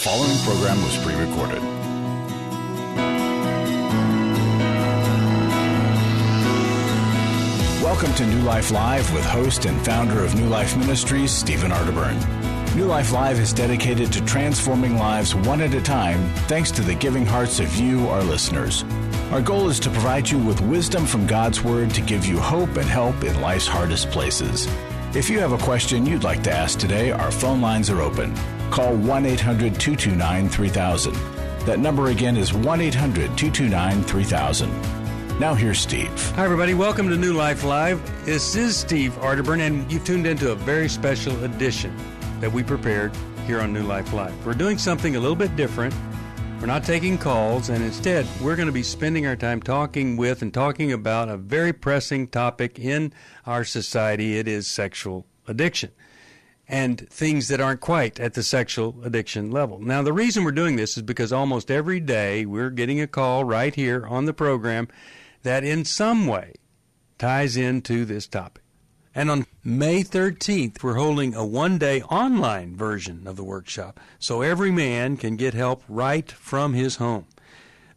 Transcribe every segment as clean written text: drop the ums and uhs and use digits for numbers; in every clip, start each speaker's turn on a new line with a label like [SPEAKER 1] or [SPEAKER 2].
[SPEAKER 1] following program was pre-recorded. Welcome to New Life Live with host and founder of New Life Ministries, Stephen Arterburn. New Life Live is dedicated to transforming lives one at a time thanks to the giving hearts of you, our listeners. Our goal is to provide you with wisdom from God's Word to give you hope and help in life's hardest places. If you have a question you'd like to ask today, our phone lines are open. Call 1-800-229-3000. That number again is 1-800-229-3000. Now here's Steve.
[SPEAKER 2] Hi, everybody. Welcome to New Life Live. This is Steve Arterburn, and you've tuned into a very special edition that we prepared here on New Life Live. We're doing something a little bit different. We're not taking calls, and instead, we're going to be spending our time talking with and talking about a very pressing topic in our society. It is sexual addiction and things that aren't quite at the sexual addiction level. Now, the reason we're doing this is because almost every day we're getting a call right here on the program that in some way ties into this topic. And on May 13th, we're holding a one-day online version of the workshop so every man can get help right from his home.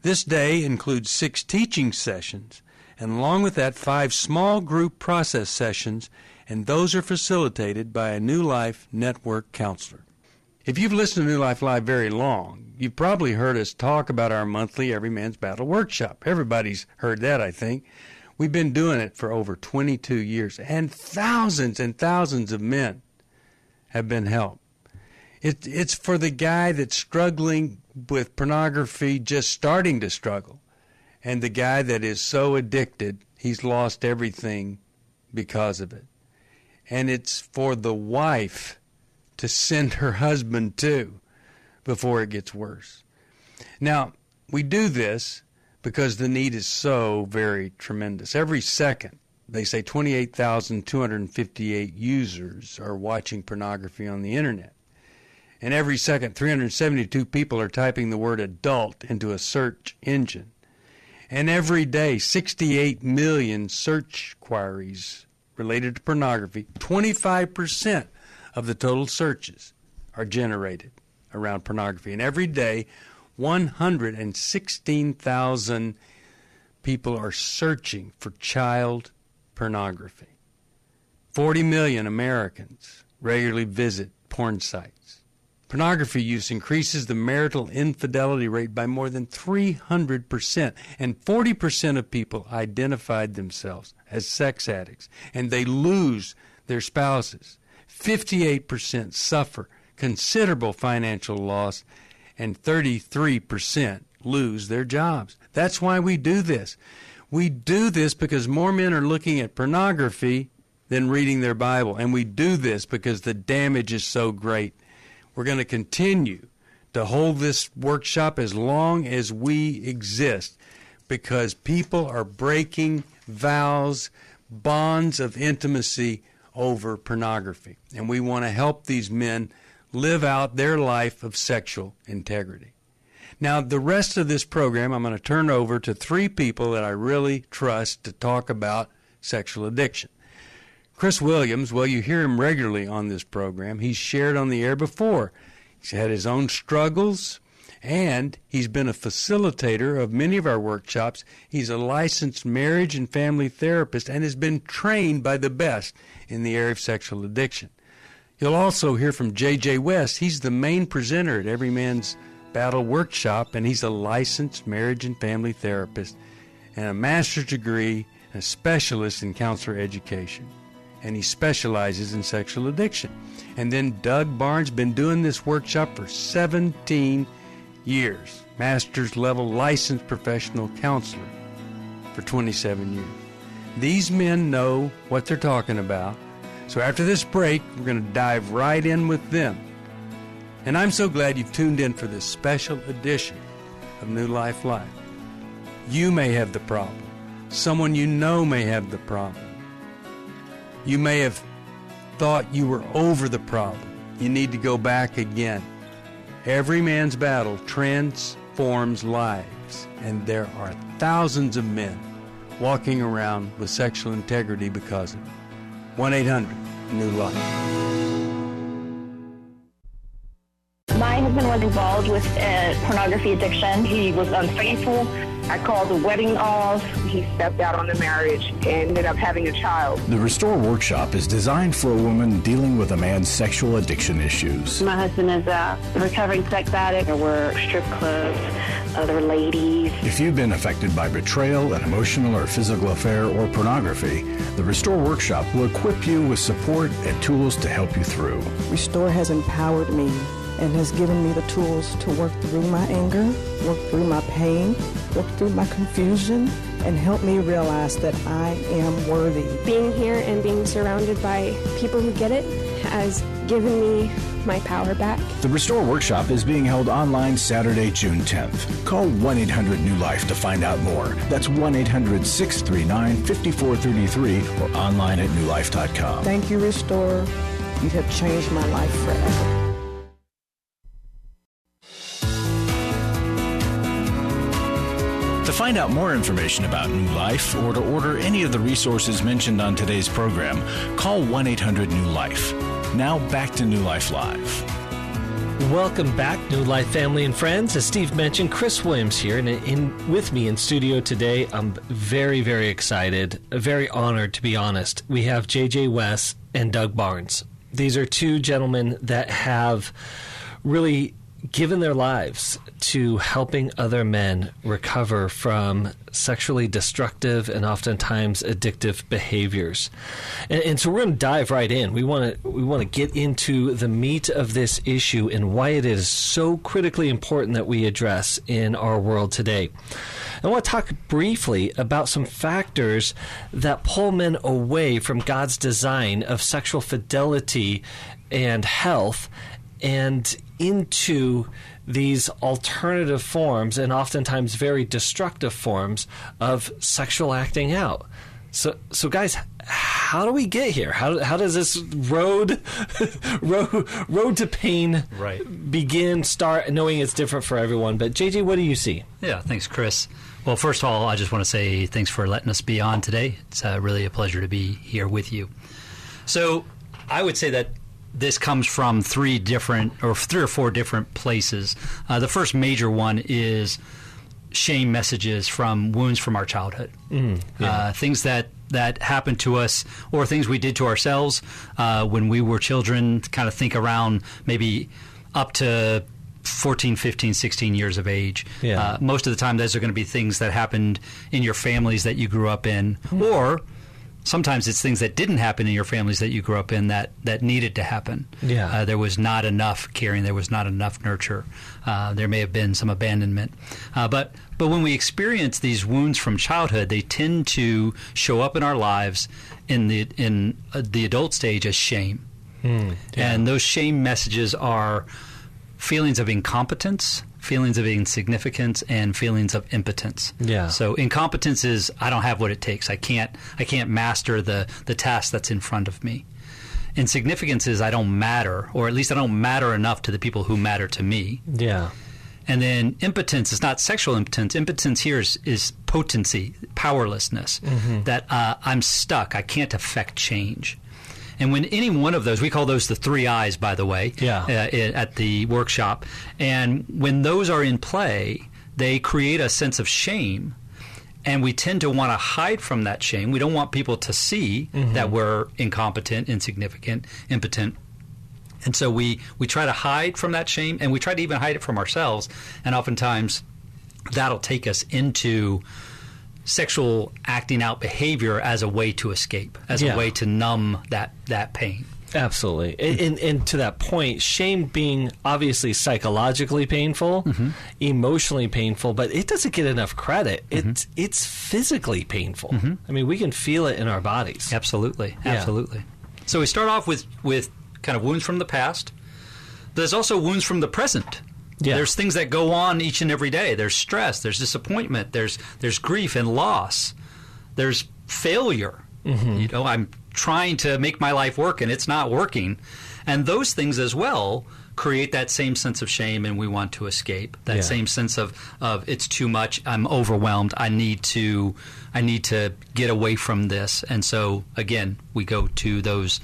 [SPEAKER 2] This day includes 6 teaching sessions, and along with that, 5 small group process sessions, and those are facilitated by a New Life Network counselor. If you've listened to New Life Live very long, you've probably heard us talk about our monthly Every Man's Battle workshop. Everybody's heard that, I think. We've been doing it for over 22 years, and thousands of men have been helped. It's for the guy that's struggling with pornography, just starting to struggle, and the guy that is so addicted, he's lost everything because of it. And it's for the wife to send her husband to before it gets worse. Now, we do this because the need is so very tremendous. Every second, they say 28,258 users are watching pornography on the internet. And every second, 372 people are typing the word adult into a search engine. And every day, 68 million search queries related to pornography, 25% of the total searches are generated around pornography. And every day, 116,000 people are searching for child pornography. 40 million Americans regularly visit porn sites. Pornography use increases the marital infidelity rate by more than 300%, and 40% of people identified themselves as sex addicts, and they lose their spouses. 58% suffer considerable financial loss, and 33% lose their jobs. That's why we do this. We do this because more men are looking at pornography than reading their Bible, and we do this because the damage is so great. We're going to continue to hold this workshop as long as we exist because people are breaking vows, bonds of intimacy over pornography. And we want to help these men live out their life of sexual integrity. Now, the rest of this program, I'm going to turn over to 3 people that I really trust to talk about sexual addiction. Chris Williams, well, you hear him regularly on this program. He's shared on the air before. He's had his own struggles, and he's been a facilitator of many of our workshops. He's a licensed marriage and family therapist and has been trained by the best in the area of sexual addiction. You'll also hear from J.J. West. He's the main presenter at Every Man's Battle workshop, and he's a licensed marriage and family therapist and a master's degree and a specialist in counselor education. And he specializes in sexual addiction. And then Doug Barnes, been doing this workshop for 17 years. Master's level licensed professional counselor for 27 years. These men know what they're talking about. So after this break, we're going to dive right in with them. And I'm so glad you've tuned in for this special edition of New Life Live. You may have the problem. Someone you know may have the problem. You may have thought you were over the problem. You need to go back again. Every Man's Battle transforms lives, and there are thousands of men walking around with sexual integrity because of it. 1-800-NEW-LIFE.
[SPEAKER 3] My husband was involved with pornography addiction. He was unfaithful. I called the wedding off. He stepped out on the marriage and ended up having a child.
[SPEAKER 1] The Restore Workshop is designed for a woman dealing with a man's sexual addiction issues.
[SPEAKER 3] My husband is a recovering sex addict. There were strip clubs, other ladies.
[SPEAKER 1] If you've been affected by betrayal, an emotional or physical affair, or pornography, the Restore Workshop will equip you with support and tools to help you through.
[SPEAKER 4] Restore has empowered me and has given me the tools to work through my anger, work through my pain, work through my confusion, and help me realize that I am worthy.
[SPEAKER 5] Being here and being surrounded by people who get it has given me my power back.
[SPEAKER 1] The Restore Workshop is being held online Saturday, June 10th. Call 1-800-NEW-LIFE to find out more. That's 1-800-639-5433 or online at newlife.com.
[SPEAKER 4] Thank you, Restore. You have changed my life forever.
[SPEAKER 1] To find out more information about New Life or to order any of the resources mentioned on today's program, call 1-800-NEW-LIFE. Now back to New Life Live.
[SPEAKER 6] Welcome back, New Life family and friends. As Steve mentioned, Chris Williams here, and with me in studio today. I'm very, very excited, very honored, to be honest. We have J.J. West and Doug Barnes. These are two gentlemen that have really given their lives to helping other men recover from sexually destructive and oftentimes addictive behaviors. And so we're going to dive right in. We want to get into the meat of this issue and why it is so critically important that we address in our world today. I want to talk briefly about some factors that pull men away from God's design of sexual fidelity and health and into these alternative forms and oftentimes very destructive forms of sexual acting out. So guys, how do we get here? How does this road to pain start, knowing it's different for everyone? But JJ, what do you see?
[SPEAKER 7] Yeah, thanks, Chris. Well, first of all, I just want to say thanks for letting us be on today. It's really a pleasure to be here with you. So I would say that this comes from three or four different places. The first major one is shame messages from wounds from our childhood. Things that happened to us or things we did to ourselves when we were children, kind of think around maybe up to 14, 15, 16 years of age. Yeah. Most of the time, those are going to be things that happened in your families that you grew up in, or sometimes it's things that didn't happen in your families that you grew up in that needed to happen. Yeah. There was not enough caring. There was not enough nurture. There may have been some abandonment. But when we experience these wounds from childhood, they tend to show up in our lives in the adult stage as shame. And those shame messages are feelings of incompetence, feelings of insignificance, and feelings of impotence. Yeah. So incompetence is I don't have what it takes. I can't master the task that's in front of me. Insignificance is I don't matter, or at least I don't matter enough to the people who matter to me. Yeah. And then impotence is not sexual impotence. Impotence here is potency, powerlessness, that I'm stuck. I can't affect change. And when any one of those, we call those the 3 I's, by the way, at the workshop. And when those are in play, they create a sense of shame. And we tend to want to hide from that shame. We don't want people to see that we're incompetent, insignificant, impotent. And so we try to hide from that shame, and we try to even hide it from ourselves. And oftentimes that'll take us into sexual acting out behavior as a way to escape, as a way to numb that pain. Absolutely. And to that point, shame being obviously psychologically painful, emotionally painful, but it doesn't get enough credit. It's physically painful. I mean, we can feel it in our bodies. Absolutely. Absolutely. So we start off with kind of wounds from the past. There's also wounds from the present. Yeah. There's things that go on each and every day. There's stress, there's disappointment, there's grief and loss. There's failure. You know, I'm trying to make my life work and it's not working. And those things as well create that same sense of shame, and we want to escape. That same sense of it's too much, I'm overwhelmed, I need to get away from this. And so again, we go to those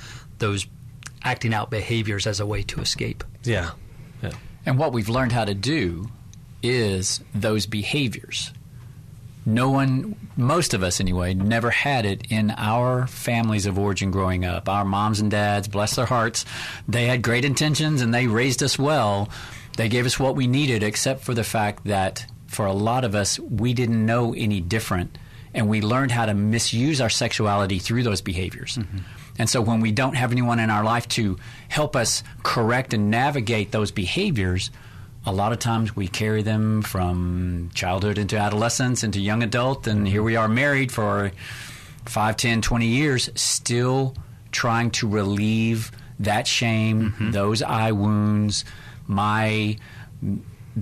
[SPEAKER 7] acting out behaviors as a way to escape. Yeah.
[SPEAKER 8] And what we've learned how to do is those behaviors. No one, most of us anyway, never had it in our families of origin growing up. Our moms and dads, bless their hearts, they had great intentions and they raised us well. They gave us what we needed, except for the fact that for a lot of us, we didn't know any different. And we learned how to misuse our sexuality through those behaviors. Mm-hmm. And so when we don't have anyone in our life to help us correct and navigate those behaviors, a lot of times we carry them from childhood into adolescence, into young adult, and here we are married for 5, 10, 20 years, still trying to relieve that shame, those eye wounds, the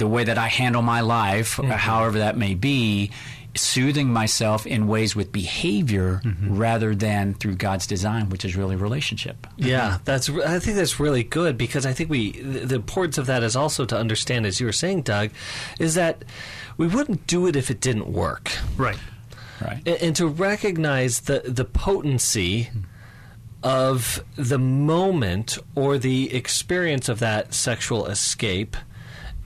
[SPEAKER 8] way that I handle my life, however that may be, soothing myself in ways with behavior rather than through God's design, which is really relationship.
[SPEAKER 6] Yeah, I think that's really good, because I think the importance of that is also to understand, as you were saying, Doug, is that we wouldn't do it if it didn't work.
[SPEAKER 7] Right.
[SPEAKER 6] And to recognize the potency of the moment or the experience of that sexual escape.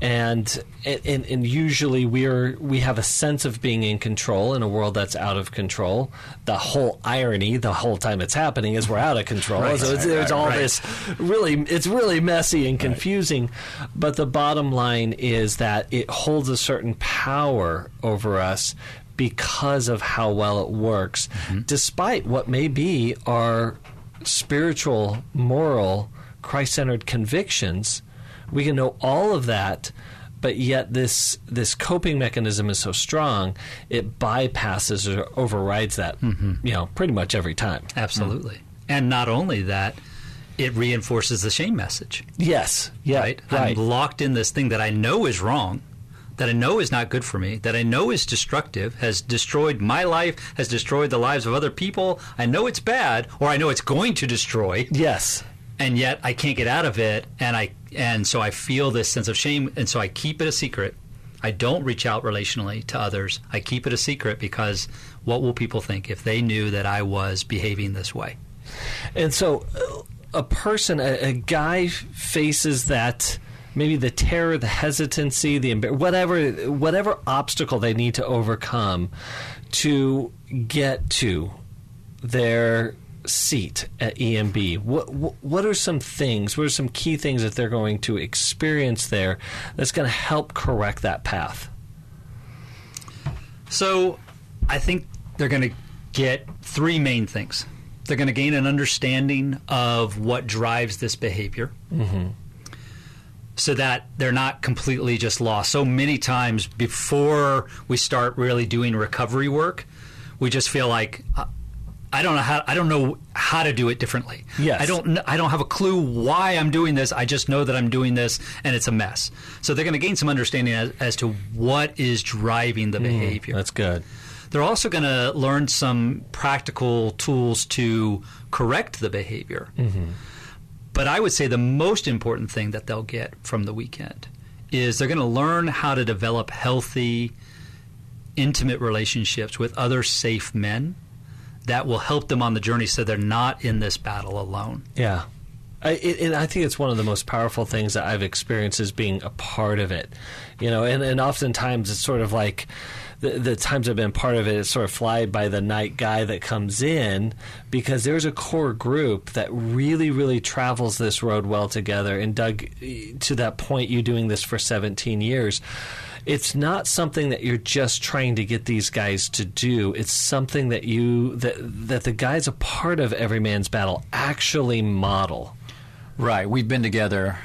[SPEAKER 6] And usually we have a sense of being in control in a world that's out of control. The whole irony, the whole time it's happening, is we're out of control.
[SPEAKER 8] Right,
[SPEAKER 6] so there's all this it's really messy and confusing. Right. But the bottom line is that it holds a certain power over us because of how well it works, despite what may be our spiritual, moral, Christ-centered convictions. We can know all of that, but yet this coping mechanism is so strong, it bypasses or overrides that, pretty much every time.
[SPEAKER 7] Absolutely. And not only that, it reinforces the shame message.
[SPEAKER 6] Yes. Yeah.
[SPEAKER 7] Right? I'm locked in this thing that I know is wrong, that I know is not good for me, that I know is destructive, has destroyed my life, has destroyed the lives of other people. I know it's bad, or I know it's going to destroy.
[SPEAKER 6] Yes.
[SPEAKER 7] And yet I can't get out of it, and so I feel this sense of shame, and so I keep it a secret. I don't reach out relationally to others. I keep it a secret because what will people think if they knew that I was behaving this way?
[SPEAKER 6] And so a person, a guy faces that, maybe the terror, the hesitancy, whatever obstacle they need to overcome to get to their seat at EMB. What are some things, what are some key things that they're going to experience there that's going to help correct that path?
[SPEAKER 7] So I think they're going to get 3 main things. They're going to gain an understanding of what drives this behavior, so that they're not completely just lost. So many times before we start really doing recovery work, we just feel like I don't know how to do it differently.
[SPEAKER 6] Yes.
[SPEAKER 7] I don't have a clue why I'm doing this. I just know that I'm doing this, and it's a mess. So they're going to gain some understanding as to what is driving the behavior.
[SPEAKER 6] That's good.
[SPEAKER 7] They're also going to learn some practical tools to correct the behavior. But I would say the most important thing that they'll get from the weekend is they're going to learn how to develop healthy, intimate relationships with other safe men that will help them on the journey so they're not in this battle alone.
[SPEAKER 6] Yeah. I think it's one of the most powerful things that I've experienced is being a part of it. And oftentimes it's sort of like the times I've been part of it, it's sort of fly-by-the-night guy that comes in, because there's a core group that really, really travels this road well together. And Doug, to that point, you doing this for 17 years, it's not something that you're just trying to get these guys to do. It's something that that the guys a part of Every Man's Battle actually model.
[SPEAKER 8] Right. We've been together,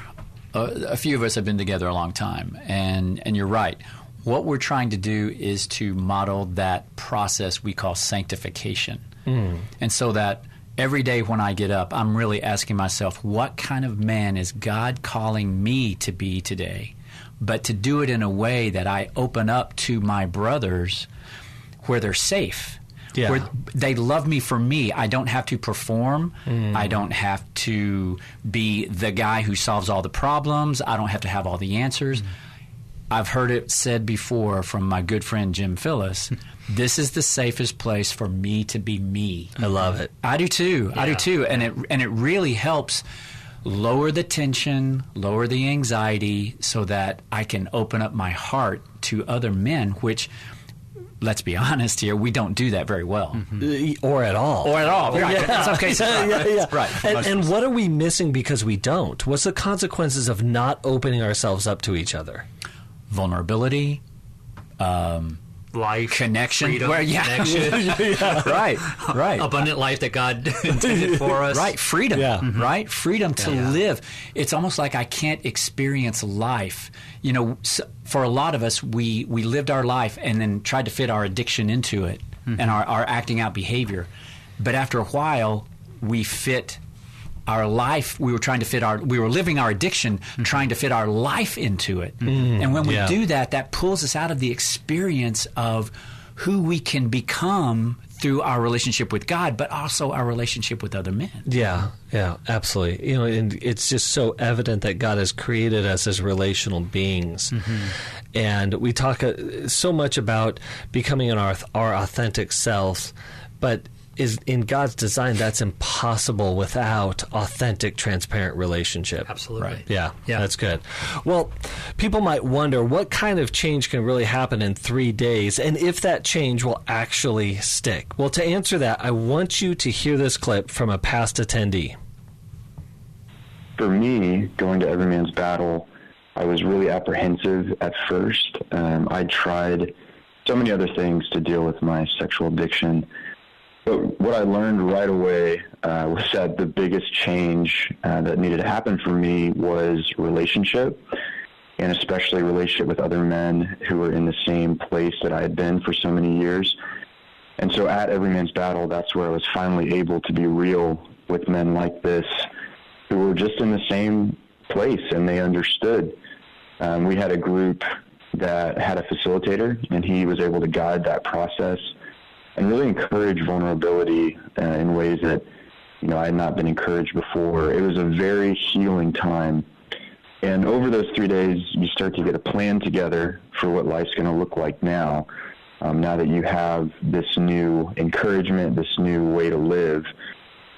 [SPEAKER 8] a few of us have been together a long time, and you're right. What we're trying to do is to model that process we call sanctification. And so that every day when I get up, I'm really asking myself, what kind of man is God calling me to be today? But to do it in a way that I open up to my brothers where they're safe.
[SPEAKER 6] Yeah.
[SPEAKER 8] Where they love me for me. I don't have to perform. I don't have to be the guy who solves all the problems. I don't have to have all the answers. I've heard it said before from my good friend Jim Phillis, this is the safest place for me to be me.
[SPEAKER 6] I love it.
[SPEAKER 8] I do too.
[SPEAKER 6] Yeah.
[SPEAKER 8] I do too. And it really helps lower the tension, lower the anxiety, so that I can open up my heart to other men, which, let's be honest here, we don't do that very well.
[SPEAKER 6] Or at all.
[SPEAKER 8] Right.
[SPEAKER 6] Yeah.
[SPEAKER 8] In some cases, right.
[SPEAKER 6] Right. And what are we missing because we don't? What's the consequences of not opening ourselves up to each other?
[SPEAKER 8] Vulnerability,
[SPEAKER 7] life,
[SPEAKER 8] connection,
[SPEAKER 7] freedom,
[SPEAKER 8] connection. Right.
[SPEAKER 7] Abundant life that God intended for us.
[SPEAKER 8] Right, freedom, right? Freedom to live. It's almost like I can't experience life. You know, for a lot of us, we lived our life and then tried to fit our addiction into it and our acting out behavior. But after a while, we fit our life. We were living our addiction, trying to fit our life into it. And when we do that, that pulls us out of the experience of who we can become through our relationship with God, but also our relationship with other men.
[SPEAKER 6] Yeah, absolutely. You know, and it's just so evident that God has created us as relational beings. And we talk so much about becoming our authentic selves, but is in God's design, that's impossible without authentic, transparent relationship.
[SPEAKER 7] Absolutely.
[SPEAKER 6] Right. Yeah, that's good. Well, people might wonder what kind of change can really happen in 3 days and if that change will actually stick. Well, to answer that, I want you to hear this clip from a past attendee.
[SPEAKER 9] For me, going to Every Man's Battle, I was really apprehensive at first. I tried so many other things to deal with my sexual addiction. But what I learned right away was that the biggest change that needed to happen for me was relationship, and especially relationship with other men who were in the same place that I had been for so many years. And so at Every Man's Battle, that's where I was finally able to be real with men like this who were just in the same place, and they understood. We had a group that had a facilitator, and he was able to guide that process and really encourage vulnerability in ways that, you know, I had not been encouraged before. It was a very healing time. And over those 3 days, you start to get a plan together for what life's going to look like now that you have this new encouragement, this new way to live.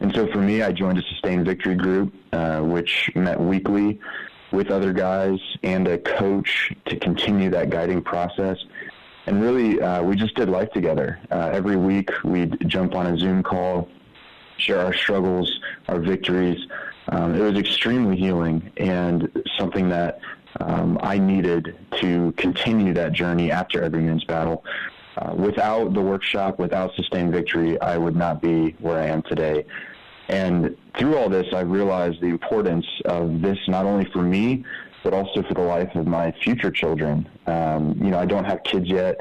[SPEAKER 9] And so for me, I joined a Sustained Victory group, which met weekly with other guys and a coach to continue that guiding process. And really, we just did life together. Every week, we'd jump on a Zoom call, share our struggles, our victories. It was extremely healing and something that I needed to continue that journey after Every Man's Battle. Without the workshop, without Sustained Victory, I would not be where I am today. And through all this, I realized the importance of this not only for me, but also for the life of my future children. You know, I don't have kids yet,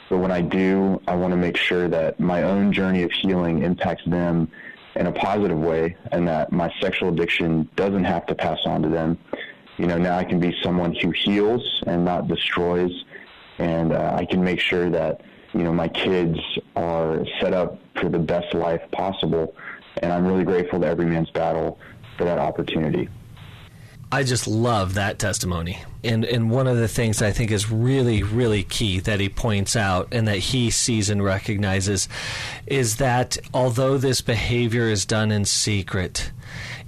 [SPEAKER 9] but when I do, I want to make sure that my own journey of healing impacts them in a positive way, and that my sexual addiction doesn't have to pass on to them. You know, now I can be someone who heals and not destroys, and I can make sure that, you know, my kids are set up for the best life possible, and I'm really grateful to Every Man's Battle for that opportunity.
[SPEAKER 6] I just love that testimony. And one of the things I think is really, really key that he points out and that he sees and recognizes is that although this behavior is done in secret,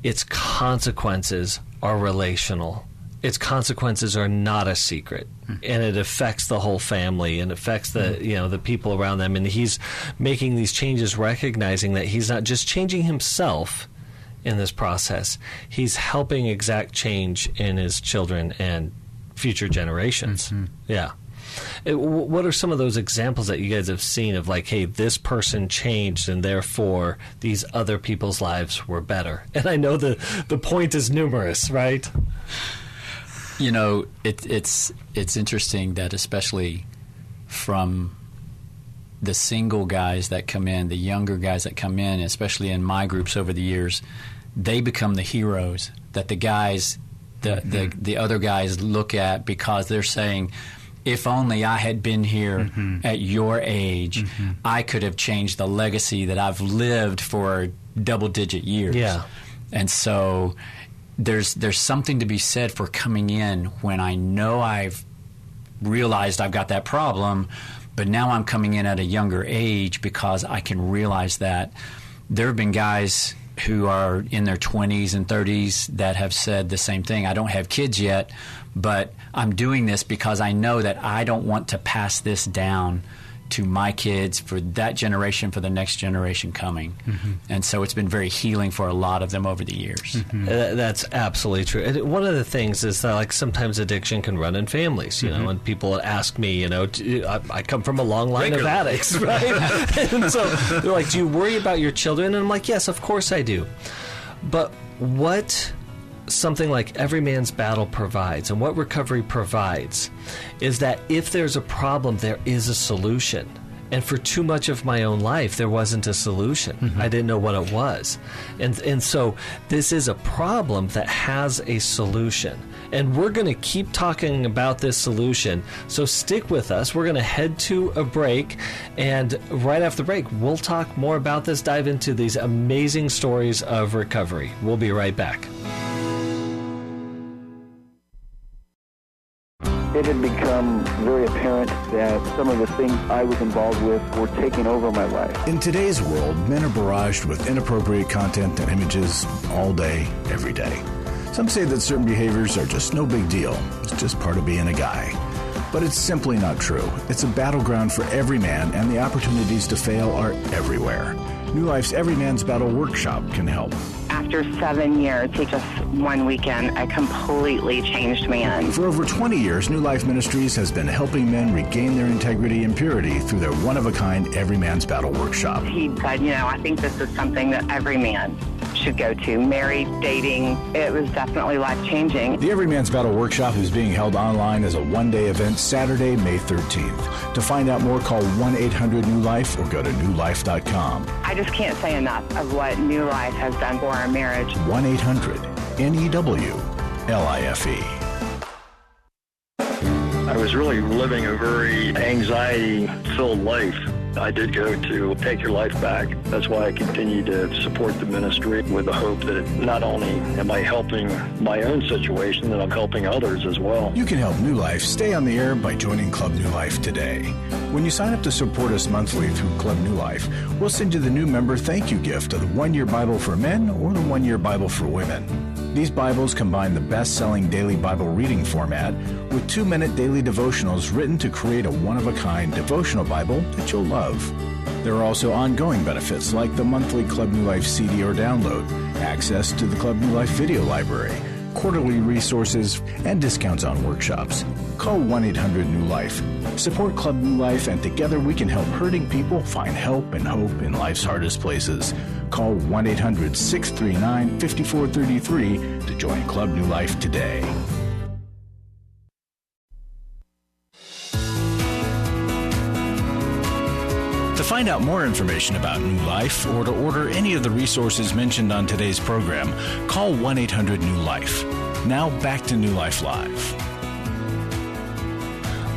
[SPEAKER 6] its consequences are relational. Its consequences are not a secret, and it affects the whole family and affects the the people around them. And he's making these changes, recognizing that he's not just changing himself in this process, he's helping exact change in his children and future generations. Yeah. What are some of those examples that you guys have seen of, like, hey, this person changed and therefore these other people's lives were better? And I know the point is numerous, right?
[SPEAKER 8] You know, it's interesting that especially from the single guys that come in, the younger guys that come in, especially in my groups over the years, they become the heroes that the guys, the other guys look at, because they're saying, if only I had been here at your age, I could have changed the legacy that I've lived for double-digit years.
[SPEAKER 6] Yeah.
[SPEAKER 8] And so there's something to be said for coming in when I know I've realized I've got that problem, but now I'm coming in at a younger age because I can realize that. There have been guys who are in their 20s and 30s that have said the same thing. I don't have kids yet, but I'm doing this because I know that I don't want to pass this down to my kids, for that generation, for the next generation coming. Mm-hmm. And so it's been very healing for a lot of them over the years.
[SPEAKER 6] Mm-hmm. That's absolutely true. And one of the things is that, like, sometimes addiction can run in families, you know, and people ask me, you know, I come from a long line of addicts, right? And so they're like, do you worry about your children? And I'm like, yes, of course I do. But what something like Every Man's Battle provides, and what recovery provides, is that if there's a problem, there is a solution. And for too much of my own life, there wasn't a solution. Mm-hmm. I didn't know what it was. And so this is a problem that has a solution. And we're going to keep talking about this solution. So stick with us. We're going to head to a break. And right after the break, we'll talk more about this, dive into these amazing stories of recovery. We'll be right back.
[SPEAKER 10] It had become very apparent that some of the things I was involved with were taking over my life.
[SPEAKER 1] In today's world, men are barraged with inappropriate content and images all day, every day. Some say that certain behaviors are just no big deal. It's just part of being a guy. But it's simply not true. It's a battleground for every man, and the opportunities to fail are everywhere. New Life's Every Man's Battle workshop can help.
[SPEAKER 3] After 7 years, just one weekend, a completely changed man.
[SPEAKER 1] For over 20 years, New Life Ministries has been helping men regain their integrity and purity through their one-of-a-kind Every Man's Battle workshop.
[SPEAKER 3] He said, I think this is something that every man should go to. Married, dating, it was definitely life-changing.
[SPEAKER 1] The Every Man's Battle workshop is being held online as a one-day event Saturday, May 13th. To find out more, call 1-800-NEW-LIFE or go to newlife.com.
[SPEAKER 3] I just can't say enough of what New Life has done for our marriage.
[SPEAKER 1] 1-800-NEW-LIFE.
[SPEAKER 11] I was really living a very anxiety-filled life. I did go to Take Your Life Back. That's why I continue to support the ministry with the hope that not only am I helping my own situation, that I'm helping others as well.
[SPEAKER 1] You can help New Life stay on the air by joining Club New Life today. When you sign up to support us monthly through Club New Life, we'll send you the new member thank you gift of the 1-year Bible for men or the 1-year Bible for women. These Bibles combine the best-selling daily Bible reading format with 2-minute daily devotionals written to create a one-of-a-kind devotional Bible that you'll love. There are also ongoing benefits like the monthly Club New Life CD or download, access to the Club New Life video library, quarterly resources, and discounts on workshops. Call 1-800-NEW-LIFE. Support Club New Life, and together we can help hurting people find help and hope in life's hardest places. Call 1-800-639-5433 to join Club New Life today. To find out more information about New Life or to order any of the resources mentioned on today's program, call 1-800-NEW-LIFE. Now back to New Life Live.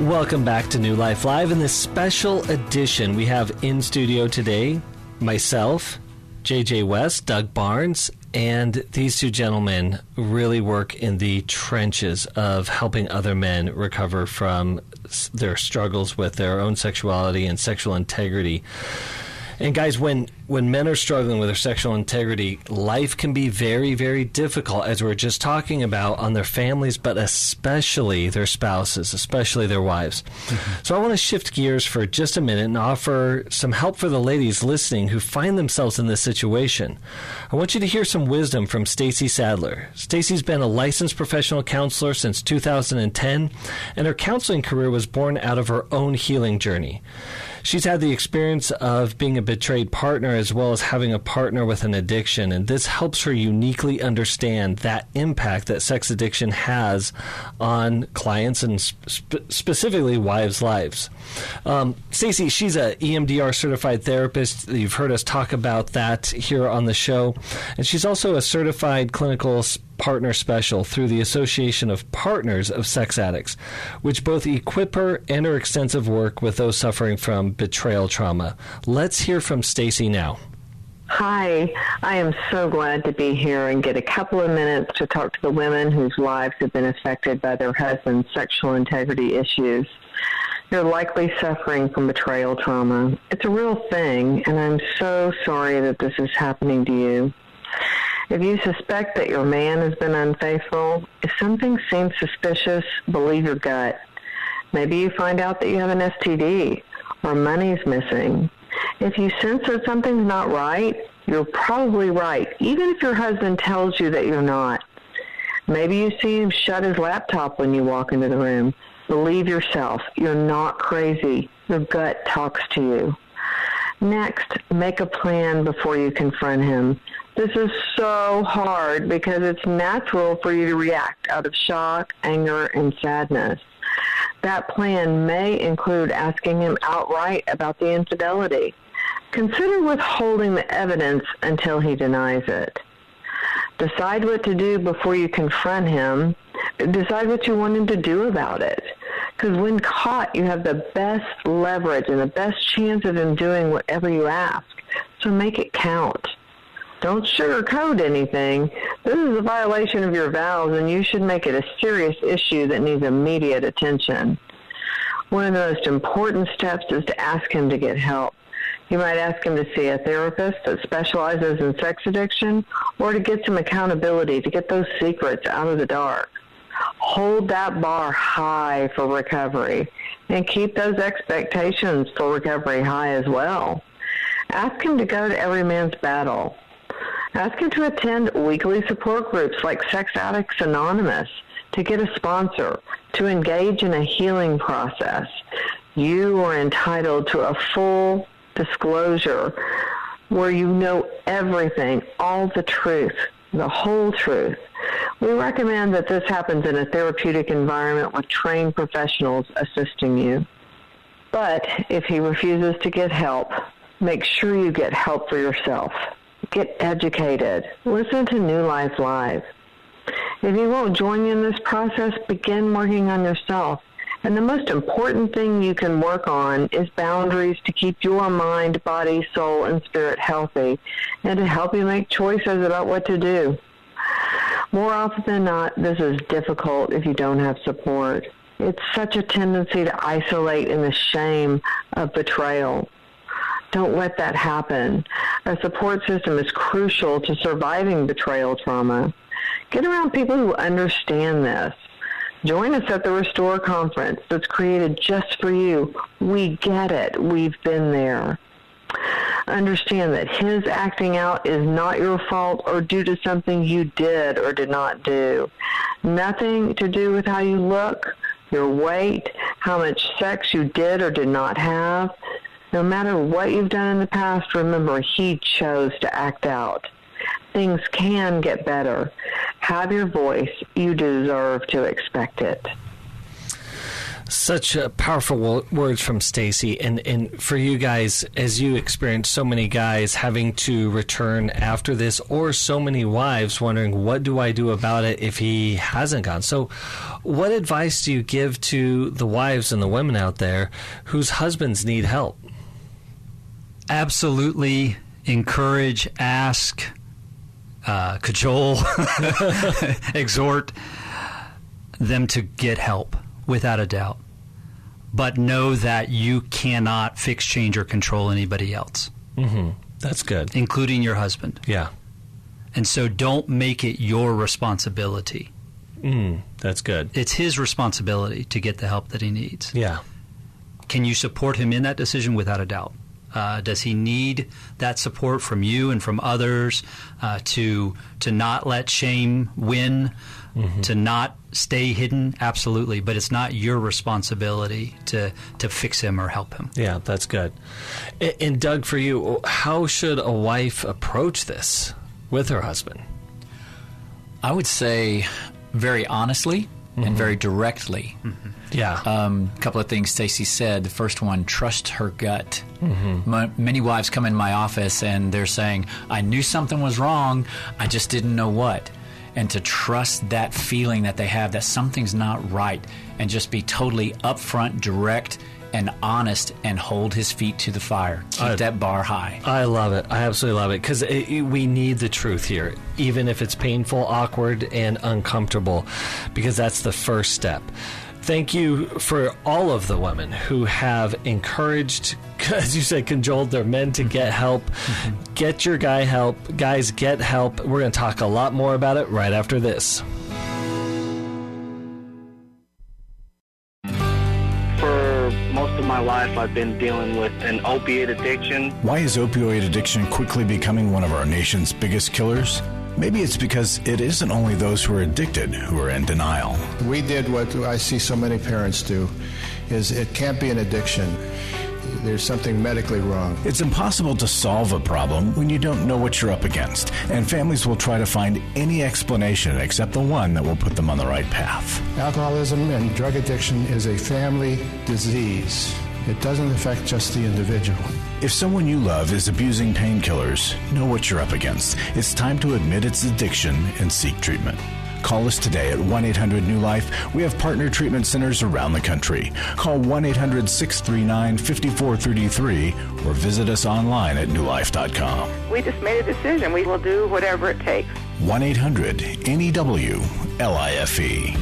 [SPEAKER 6] Welcome back to New Life Live. In this special edition, we have in studio today myself, J.J. West, Doug Barnes, and these two gentlemen really work in the trenches of helping other men recover from their struggles with their own sexuality and sexual integrity. And guys, when men are struggling with their sexual integrity, life can be very, very difficult, as we're just talking about, on their families, but especially their spouses, especially their wives. Mm-hmm. So I want to shift gears for just a minute and offer some help for the ladies listening who find themselves in this situation. I want you to hear some wisdom from Stacy Sadler. Stacy's been a licensed professional counselor since 2010, and her counseling career was born out of her own healing journey. She's had the experience of being a betrayed partner as well as having a partner with an addiction, and this helps her uniquely understand that impact that sex addiction has on clients and specifically wives' lives. Stacey, she's a EMDR certified therapist. You've heard us talk about that here on the show, and she's also a certified clinical partner special through the Association of Partners of Sex Addicts, which both equip her and her extensive work with those suffering from betrayal trauma. Let's hear from Stacy now.
[SPEAKER 12] Hi, I am so glad to be here and get a couple of minutes to talk to the women whose lives have been affected by their husband's sexual integrity issues. They're likely suffering from betrayal trauma. It's a real thing, and I'm so sorry that this is happening to you. If you suspect that your man has been unfaithful, if something seems suspicious, believe your gut. Maybe you find out that you have an STD or money's missing. If you sense that something's not right, you're probably right, even if your husband tells you that you're not. Maybe you see him shut his laptop when you walk into the room. Believe yourself. You're not crazy. Your gut talks to you. Next, make a plan before you confront him. This is so hard because it's natural for you to react out of shock, anger, and sadness. That plan may include asking him outright about the infidelity. Consider withholding the evidence until he denies it. Decide what to do before you confront him. Decide what you want him to do about it. Because when caught, you have the best leverage and the best chance of him doing whatever you ask. So make it count. Don't sugarcoat anything. This is a violation of your vows, and you should make it a serious issue that needs immediate attention. One of the most important steps is to ask him to get help. You might ask him to see a therapist that specializes in sex addiction, or to get some accountability, to get those secrets out of the dark. Hold that bar high for recovery, and keep those expectations for recovery high as well. Ask him to go to Every Man's Battle. Ask him to attend weekly support groups like Sex Addicts Anonymous, to get a sponsor, to engage in a healing process. You are entitled to a full disclosure where you know everything, all the truth, the whole truth. We recommend that this happens in a therapeutic environment with trained professionals assisting you. But if he refuses to get help, make sure you get help for yourself. Get educated. Listen to New Life Live. If he won't join you in this process, begin working on yourself. And the most important thing you can work on is boundaries to keep your mind, body, soul, and spirit healthy, and to help you make choices about what to do. More often than not, this is difficult if you don't have support. It's such a tendency to isolate in the shame of betrayal. Don't let that happen. A support system is crucial to surviving betrayal trauma. Get around people who understand this. Join us at the Restore Conference that's created just for you. We get it. We've been there. Understand that his acting out is not your fault or due to something you did or did not do. Nothing to do with how you look, your weight, how much sex you did or did not have. No matter what you've done in the past, remember, he chose to act out. Things can get better. Have your voice. You deserve to expect it.
[SPEAKER 6] Such powerful words from Stacy, and for you guys, as you experience so many guys having to return after this, or so many wives wondering, what do I do about it if he hasn't gone? So what advice do you give to the wives and the women out there whose husbands need help?
[SPEAKER 7] Absolutely encourage, ask, cajole, exhort them to get help, without a doubt. But know that you cannot fix, change, or control anybody else.
[SPEAKER 6] Mm-hmm. That's good.
[SPEAKER 7] Including your husband.
[SPEAKER 6] Yeah.
[SPEAKER 7] And so don't make it your responsibility.
[SPEAKER 6] That's good.
[SPEAKER 7] It's his responsibility to get the help that he needs.
[SPEAKER 6] Yeah.
[SPEAKER 7] Can you support him in that decision? Without a doubt. Does he need that support from you and from others to not let shame win, to not stay hidden? Absolutely. But it's not your responsibility to fix him or help him.
[SPEAKER 6] Yeah, that's good. And Doug, for you, how should a wife approach this with her husband?
[SPEAKER 8] I would say very honestly and very directly.
[SPEAKER 6] Yeah.
[SPEAKER 8] A couple of things Stacy said. The first one, trust her gut. Many wives come in my office and they're saying, I knew something was wrong, I just didn't know what. And to trust that feeling that they have that something's not right, and just be totally upfront, direct, and honest, and hold his feet to the fire. Keep that bar high.
[SPEAKER 6] I love it. I absolutely love it, because we need the truth here, even if it's painful, awkward, and uncomfortable, because that's the first step. Thank you for all of the women who have encouraged, as you said, cajoled their men to get help. Get your guy help. Guys, get help. We're going to talk a lot more about it right after this.
[SPEAKER 13] For most of my life, I've been dealing with an opiate addiction.
[SPEAKER 1] Why is opioid addiction quickly becoming one of our nation's biggest killers? Maybe it's because it isn't only those who are addicted who are in denial.
[SPEAKER 14] We did what I see so many parents do, is it can't be an addiction. There's something medically wrong.
[SPEAKER 1] It's impossible to solve a problem when you don't know what you're up against, and families will try to find any explanation except the one that will put them on the right path.
[SPEAKER 14] Alcoholism and drug addiction is a family disease. It doesn't affect just the individual.
[SPEAKER 1] If someone you love is abusing painkillers, know what you're up against. It's time to admit it's addiction and seek treatment. Call us today at 1-800-NEW-LIFE. We have partner treatment centers around the country. Call 1-800-639-5433 or visit us online at newlife.com.
[SPEAKER 3] We just made a decision. We will do whatever it takes.
[SPEAKER 1] 1-800-NEW-LIFE.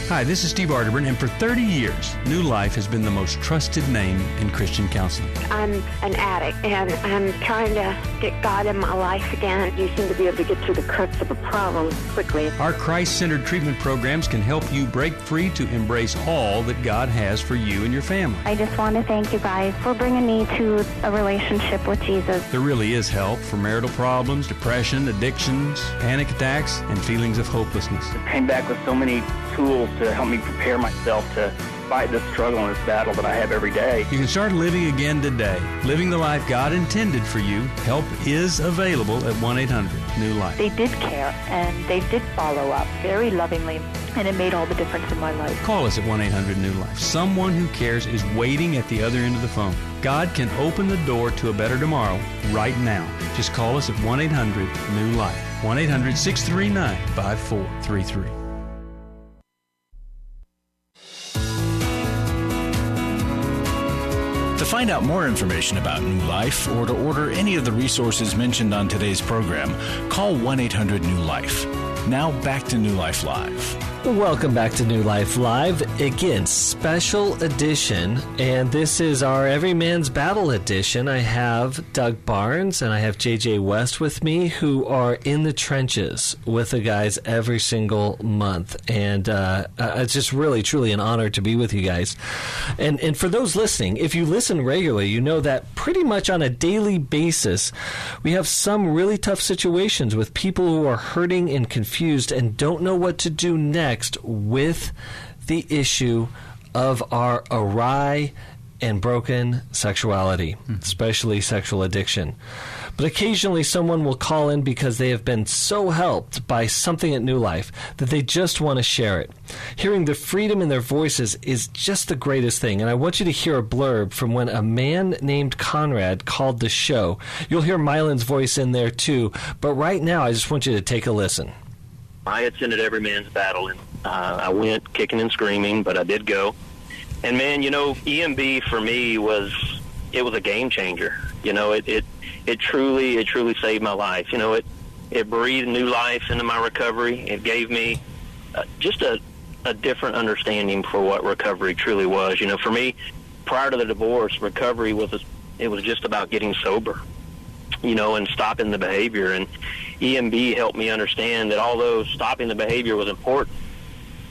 [SPEAKER 2] Hi, this is Steve Arterburn, and for 30 years, New Life has been the most trusted name in Christian counseling.
[SPEAKER 15] I'm an addict, and I'm trying to get God in my life again. You seem to be able to get to the crux of a problem quickly.
[SPEAKER 2] Our Christ-centered treatment programs can help you break free to embrace all that God has for you and your family.
[SPEAKER 16] I just want to thank you guys for bringing me to a relationship with Jesus.
[SPEAKER 2] There really is help for marital problems, depression, addictions, panic attacks, and feelings of hopelessness.
[SPEAKER 13] I came back with so many tools to help me prepare myself to fight this struggle and this battle that I have every day.
[SPEAKER 2] You can start living again today, living the life God intended for you. Help is available at 1-800-NEW-LIFE.
[SPEAKER 17] They did care, and they did follow up very lovingly, and it made all the difference in my life.
[SPEAKER 2] Call us at 1-800-NEW-LIFE. Someone who cares is waiting at the other end of the phone. God can open the door to a better tomorrow right now. Just call us at 1-800-NEW-LIFE. 1-800-639-5433.
[SPEAKER 1] To find out more information about New Life or to order any of the resources mentioned on today's program, call 1-800-NEW-LIFE. Now back to New Life Live.
[SPEAKER 6] Welcome back to New Life Live. Again, special edition, and this is our Every Man's Battle edition. I have Doug Barnes and I have JJ West with me, who are in the trenches with the guys every single month. And it's just really, truly an honor to be with you guys. And for those listening, if you listen regularly, you know that pretty much on a daily basis, we have some really tough situations with people who are hurting and confused and don't know what to do next with the issue of our awry and broken sexuality, especially sexual addiction. But occasionally someone will call in because they have been so helped by something at New Life that they just want to share it. Hearing the freedom in their voices is just the greatest thing. And I want you to hear a blurb from when a man named Conrad called the show. You'll hear Mylan's voice in there too. But right now, I just want you to take a listen.
[SPEAKER 13] I attended Every Man's Battle, and I went kicking and screaming, but I did go. And man, you know, EMB for me was a game changer. You know, it truly saved my life. You know, it breathed new life into my recovery. It gave me just a different understanding for what recovery truly was. You know, for me, prior to the divorce, recovery was just about getting sober, you know, and stopping the behavior. And EMB helped me understand that although stopping the behavior was important,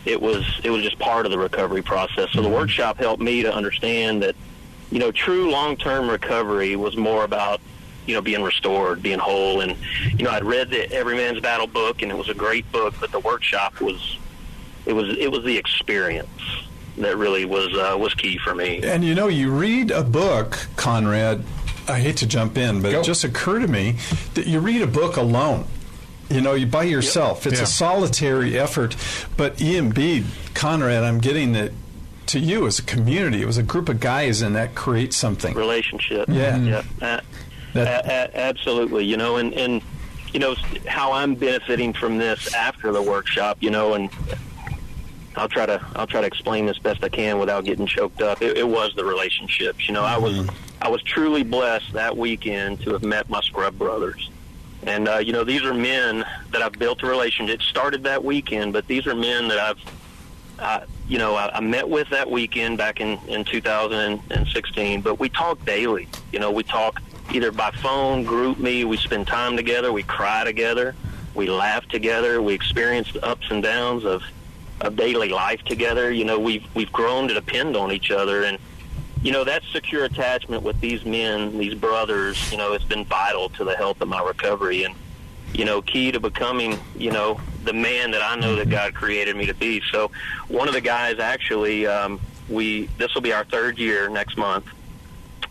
[SPEAKER 13] it was just part of the recovery process. So the workshop helped me to understand that, you know, true long-term recovery was more about, you know, being restored, being whole. And, you know, I'd read the Every Man's Battle book, and it was a great book, but the workshop was the experience that really was key for me.
[SPEAKER 18] And, you know, you read a book, Conrad, I hate to jump in, but It just occurred to me that you read a book alone. You know, you by yourself. It's a solitary effort. But EMB, Conrad, I'm getting that to you as a community. It was a group of guys, and that creates something.
[SPEAKER 13] Relationship.
[SPEAKER 18] Yeah.
[SPEAKER 13] Absolutely. You know, and you know how I'm benefiting from this after the workshop. You know, and I'll try to explain this best I can without getting choked up. It was the relationships. You know, I was truly blessed that weekend to have met my scrub brothers. And, you know, these are men that I've built a relationship. It started that weekend, but these are men that I met with that weekend back in 2016, but we talk daily. We talk either by phone, group me, we spend time together, we cry together, we laugh together, we experience the ups and downs of daily life together. We've grown to depend on each other, and that secure attachment with these men, these brothers, it's been vital to the health of my recovery, and key to becoming the man that I know that God created me to be. So one of the guys, actually, this will be our third year next month.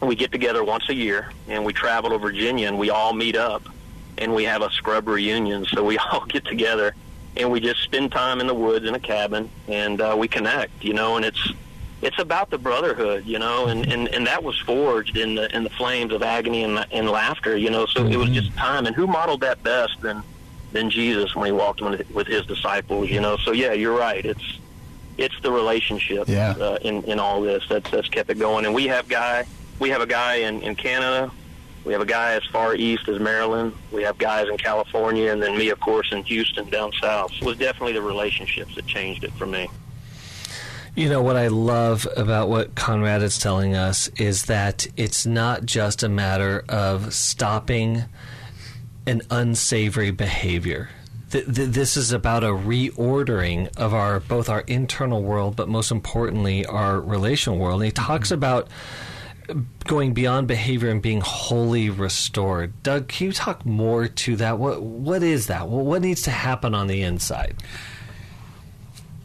[SPEAKER 13] We get together once a year, and we travel to Virginia, and we all meet up, and we have a scrub reunion. So we all get together, and we just spend time in the woods in a cabin, and we connect, and it's about the brotherhood, and that was forged in the flames of agony and laughter, so it was just time. And who modeled that best than Jesus when he walked with his disciples, So yeah, you're right. It's the relationship in all this that's kept it going. And we have a guy in Canada. We have a guy as far east as Maryland. We have guys in California, and then me, of course, in Houston down south. It was definitely the relationships that changed it for me.
[SPEAKER 6] What I love about what Conrad is telling us is that it's not just a matter of stopping an unsavory behavior. This is about a reordering of both our internal world, but most importantly, our relational world. And he talks about going beyond behavior and being wholly restored. Doug, can you talk more to that? What is that? What needs to happen on the inside?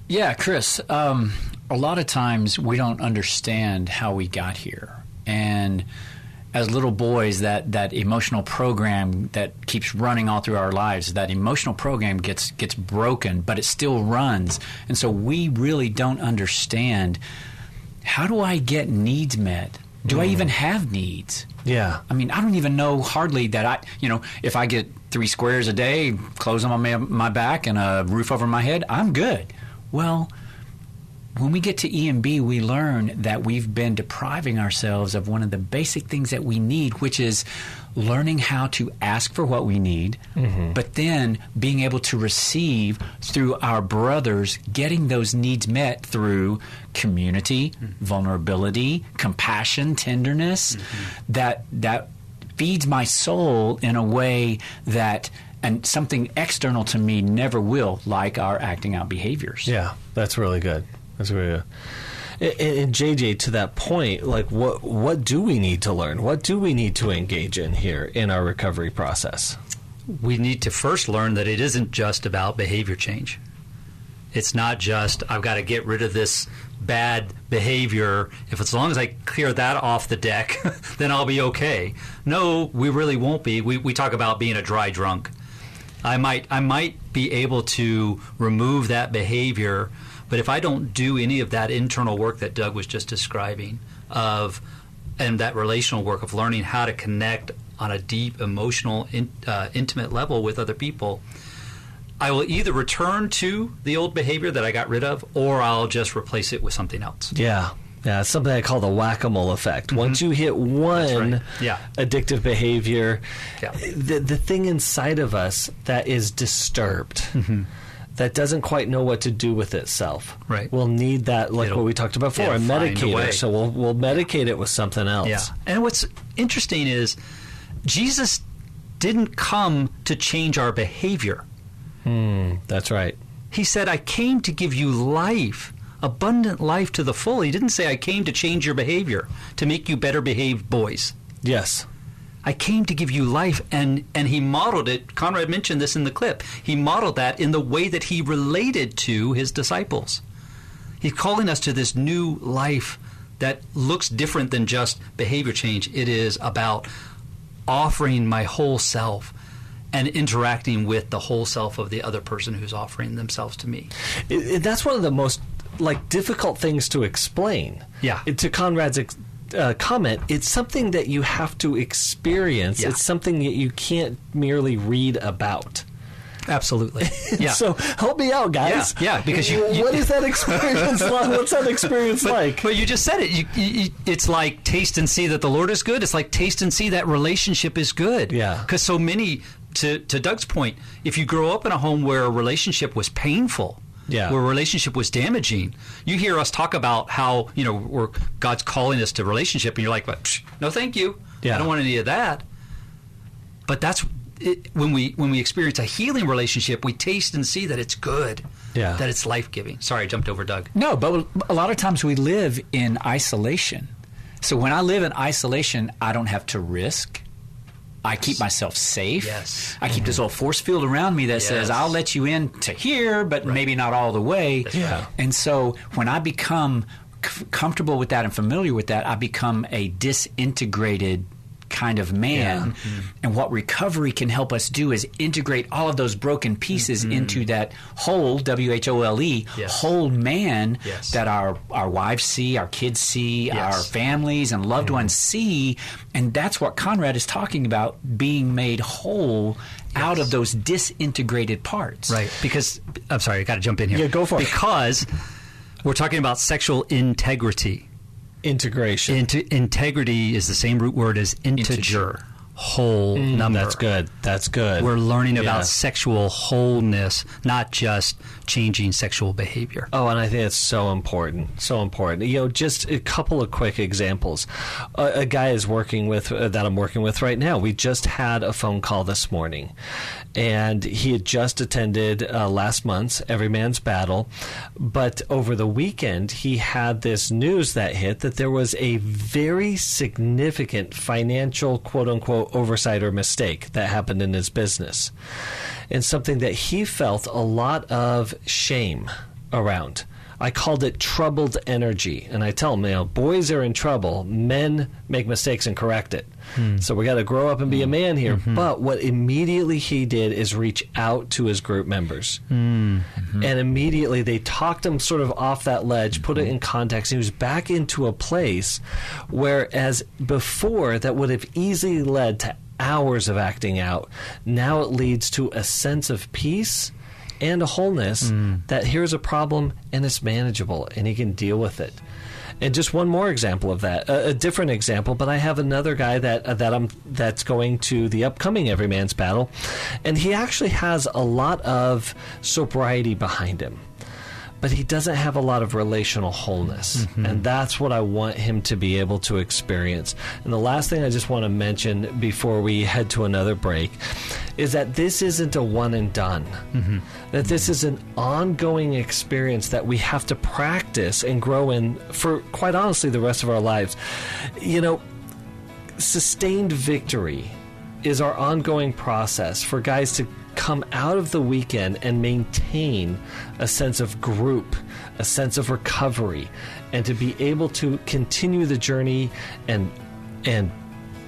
[SPEAKER 8] Yeah, Chris, a lot of times we don't understand how we got here. And as little boys, that emotional program that keeps running all through our lives, that emotional program gets broken, but it still runs. And so we really don't understand, how do I get needs met? Do I even have needs?
[SPEAKER 6] Yeah.
[SPEAKER 8] I mean, I don't even know hardly that if I get 3 squares a day, clothes on my back, and a roof over my head, I'm good. Well, when we get to EMB, we learn that we've been depriving ourselves of one of the basic things that we need, which is learning how to ask for what we need, but then being able to receive through our brothers, getting those needs met through community, vulnerability, compassion, tenderness, that feeds my soul in a way that, and something external to me never will, like our acting out behaviors.
[SPEAKER 6] Yeah, that's really good. That's really good. And JJ, to that point, like what do we need to learn? What do we need to engage in here in our recovery process?
[SPEAKER 7] We need to first learn that it isn't just about behavior change. It's not just, I've got to get rid of this bad behavior. As long as I clear that off the deck, then I'll be okay. No, we really won't be. We talk about being a dry drunk. I might be able to remove that behavior, but if I don't do any of that internal work that Doug was just describing, and that relational work of learning how to connect on a deep, emotional, intimate level with other people, I will either return to the old behavior that I got rid of, or I'll just replace it with something else.
[SPEAKER 6] Yeah. Yeah, it's something I call the whack-a-mole effect. Once you hit one addictive behavior, the thing inside of us that is disturbed, that doesn't quite know what to do with itself, will need that, like what we talked about before, a medicator. So we'll medicate it with something else.
[SPEAKER 7] Yeah. And what's interesting is Jesus didn't come to change our behavior.
[SPEAKER 6] That's right.
[SPEAKER 7] He said, I came to give you life, abundant life to the full. He didn't say, I came to change your behavior, to make you better behaved boys.
[SPEAKER 6] Yes.
[SPEAKER 7] I came to give you life, and he modeled it. Conrad mentioned this in the clip. He modeled that in the way that he related to his disciples. He's calling us to this new life that looks different than just behavior change. It is about offering my whole self and interacting with the whole self of the other person who's offering themselves to me.
[SPEAKER 6] That's one of the most difficult things to explain.
[SPEAKER 7] Yeah.
[SPEAKER 6] To Conrad's comment, it's something that you have to experience.
[SPEAKER 7] Yeah.
[SPEAKER 6] It's something that you can't merely read about.
[SPEAKER 7] Absolutely. Yeah.
[SPEAKER 6] So help me out, guys.
[SPEAKER 7] Yeah, because
[SPEAKER 6] what is that experience like? What's that experience like?
[SPEAKER 7] But you just said it. It's like taste and see that the Lord is good. It's like taste and see that relationship is good.
[SPEAKER 6] Yeah.
[SPEAKER 7] Because so many, to Doug's point, if you grow up in a home where a relationship was painful, where relationship was damaging. You hear us talk about how, where God's calling us to relationship, and you're like, no, thank you. I don't want any of that. But that's it, when we experience a healing relationship, we taste and see that it's good, that it's life-giving. Sorry, I jumped over Doug.
[SPEAKER 8] No, but a lot of times we live in isolation. So when I live in isolation, I don't have to risk. I keep myself safe.
[SPEAKER 7] Yes.
[SPEAKER 8] I keep this little force field around me that says, I'll let you in to here, but maybe not all the way.
[SPEAKER 7] Right.
[SPEAKER 8] And so when I become comfortable with that and familiar with that, I become a disintegrated kind of man. And what recovery can help us do is integrate all of those broken pieces into that whole, W-H-O-L-E, whole man that our wives see, our kids see, our families and loved ones see. And that's what Conrad is talking about, being made whole out of those disintegrated parts.
[SPEAKER 7] Right. Because, I'm sorry, I got to jump in here.
[SPEAKER 6] Yeah, go for it.
[SPEAKER 7] Because we're talking about sexual integrity.
[SPEAKER 6] Integration.
[SPEAKER 7] Integrity is the same root word as integer. Whole number.
[SPEAKER 6] That's good. That's good.
[SPEAKER 7] We're learning about sexual wholeness, not just changing sexual behavior.
[SPEAKER 6] Oh, and I think it's so important. So important. Just a couple of quick examples. A guy is working with that I'm working with right now. We just had a phone call this morning, and he had just attended last month's Every Man's Battle, but over the weekend he had this news that hit that there was a very significant financial quote-unquote oversight or mistake that happened in his business, and something that he felt a lot of shame around. I called it troubled energy, and I tell him, boys are in trouble, men make mistakes and correct it. So we got to grow up and be a man here. But what immediately he did is reach out to his group members, and immediately they talked him sort of off that ledge, put it in context. He was back into a place whereas before that would have easily led to hours of acting out. Now it leads to a sense of peace and a wholeness that here's a problem and it's manageable and he can deal with it. And just one more example of that, a different example, but I have another guy that's going to the upcoming Every Man's Battle, and he actually has a lot of sobriety behind him, but he doesn't have a lot of relational wholeness, and that's what I want him to be able to experience. And the last thing I just want to mention before we head to another break is that this isn't a one and done, that this is an ongoing experience that we have to practice and grow in for, quite honestly, the rest of our lives. Sustained victory is our ongoing process for guys to come out of the weekend and maintain a sense of group, a sense of recovery, and to be able to continue the journey and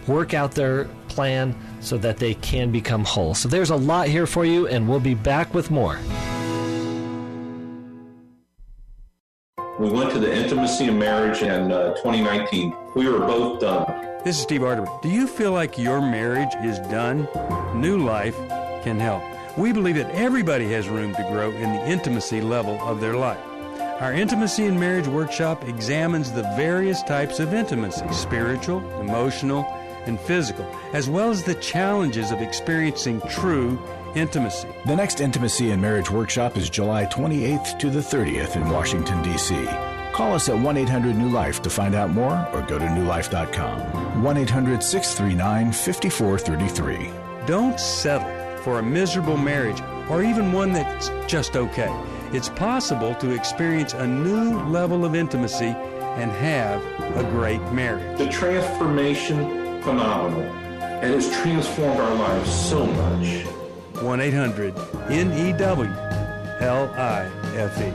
[SPEAKER 6] work out their plan so that they can become whole. So there's a lot here for you, and we'll be back with more.
[SPEAKER 19] We went to the Intimacy and Marriage in 2019. We were both done.
[SPEAKER 2] This is Steve Arterburn. Do you feel like your marriage is done? New Life can help. We believe that everybody has room to grow in the intimacy level of their life. Our Intimacy and Marriage Workshop examines the various types of intimacy, spiritual, emotional, and physical, as well as the challenges of experiencing true intimacy.
[SPEAKER 1] The next Intimacy and Marriage Workshop is July 28th to the 30th in Washington, D.C. Call us at 1-800-NEW-LIFE to find out more or go to newlife.com. 1-800-639-5433.
[SPEAKER 2] Don't settle for a miserable marriage or even one that's just okay. It's possible to experience a new level of intimacy and have a great marriage.
[SPEAKER 19] The transformation, phenomenal, and it's transformed our lives so much.
[SPEAKER 2] 1-800-NEW-LIFE.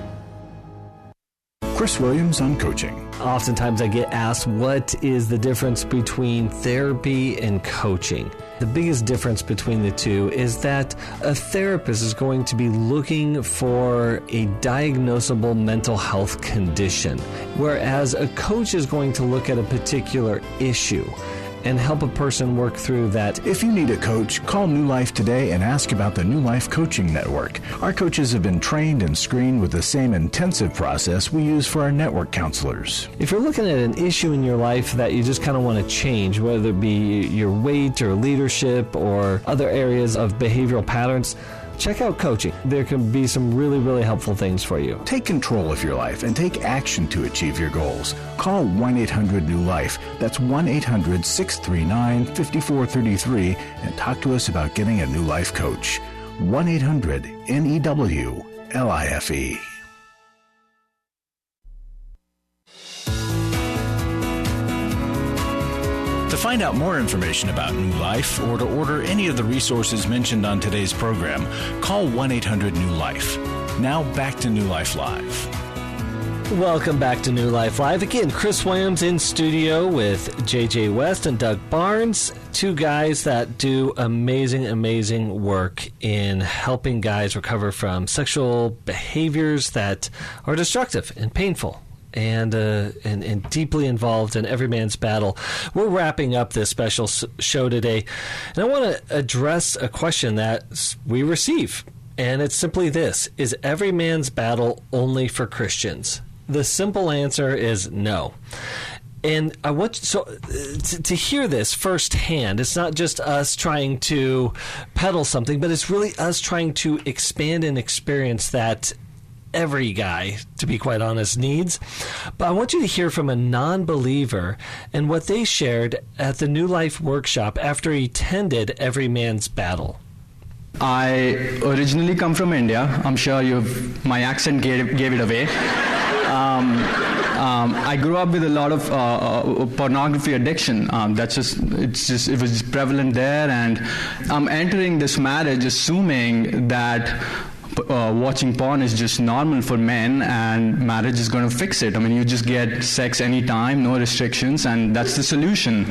[SPEAKER 1] Chris Williams on coaching.
[SPEAKER 6] Oftentimes I get asked, what is the difference between therapy and coaching? The biggest difference between the two is that a therapist is going to be looking for a diagnosable mental health condition, whereas a coach is going to look at a particular issue and help a person work through that.
[SPEAKER 1] If you need a coach, call New Life today and ask about the New Life Coaching Network. Our coaches have been trained and screened with the same intensive process we use for our network counselors.
[SPEAKER 6] If you're looking at an issue in your life that you just kind of want to change, whether it be your weight or leadership or other areas of behavioral patterns, check out coaching. There can be some really, really helpful things for you.
[SPEAKER 1] Take control of your life and take action to achieve your goals. Call 1-800-NEW-LIFE. That's 1-800-639-5433 and talk to us about getting a new life coach. 1-800-NEW-LIFE. To find out more information about New Life or to order any of the resources mentioned on today's program, call 1-800-NEW-LIFE. Now back to New Life Live.
[SPEAKER 6] Welcome back to New Life Live. Again, Chris Williams in studio with J.J. West and Doug Barnes, two guys that do amazing, amazing work in helping guys recover from sexual behaviors that are destructive and painful. And deeply involved in every man's battle. We're wrapping up this special show today, and I want to address a question that we receive, and it's simply this: is every man's battle only for Christians? The simple answer is no. And I want to hear this firsthand. It's not just us trying to peddle something, but it's really us trying to expand and experience that every guy, to be quite honest, needs. But I want you to hear from a non-believer and what they shared at the New Life workshop after he attended Every Man's Battle.
[SPEAKER 20] I originally come from India. I'm sure my accent gave it away. I grew up with a lot of pornography addiction. It was prevalent there, and I'm entering this marriage assuming that watching porn is just normal for men and marriage is going to fix it. I mean, you just get sex anytime, no restrictions, and that's the solution.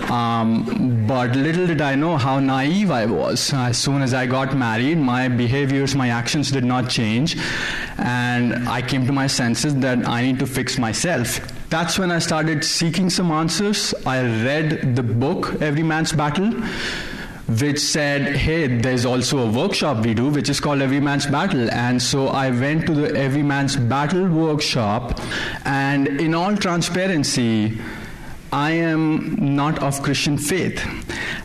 [SPEAKER 20] But little did I know how naive I was. As soon as I got married, my behaviors, my actions did not change, and I came to my senses that I need to fix myself. That's when I started seeking some answers. I read the book, Every Man's Battle, which said, hey, there's also a workshop we do, which is called Every Man's Battle. And so I went to the Every Man's Battle workshop, and in all transparency, I am not of Christian faith.